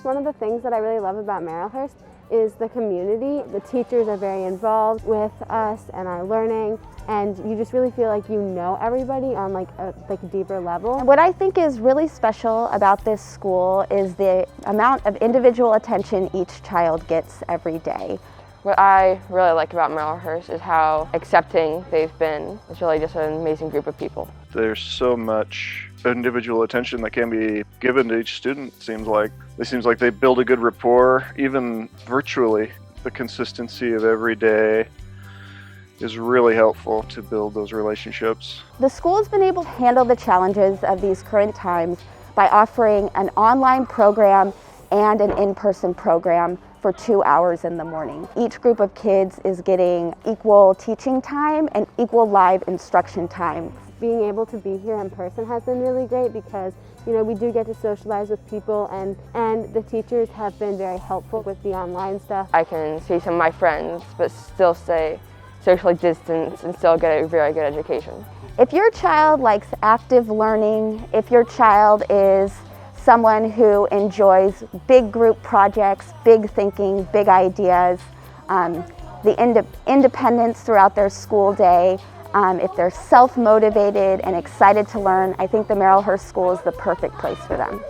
One of the things that I really love about Marylhurst is the community. The teachers are very involved with us and our learning, and you just really feel like you know everybody on a deeper level. What I think is really special about this school is the amount of individual attention each child gets every day. What I really like about Marylhurst is how accepting they've been. It's really just an amazing group of people. There's so much individual attention that can be given to each student. It seems like they build a good rapport, even virtually. The consistency of every day is really helpful to build those relationships. The school has been able to handle the challenges of these current times by offering an online program and an in-person program for 2 hours in the morning. Each group of kids is getting equal teaching time and equal live instruction time. Being able to be here in person has been really great because we do get to socialize with people, and the teachers have been very helpful with the online stuff. I can see some of my friends but still stay socially distanced and still get a very good education. If your child likes active learning, if your child is someone who enjoys big group projects, big thinking, big ideas, the independence throughout their school day, if they're self-motivated and excited to learn, I think the Marylhurst School is the perfect place for them.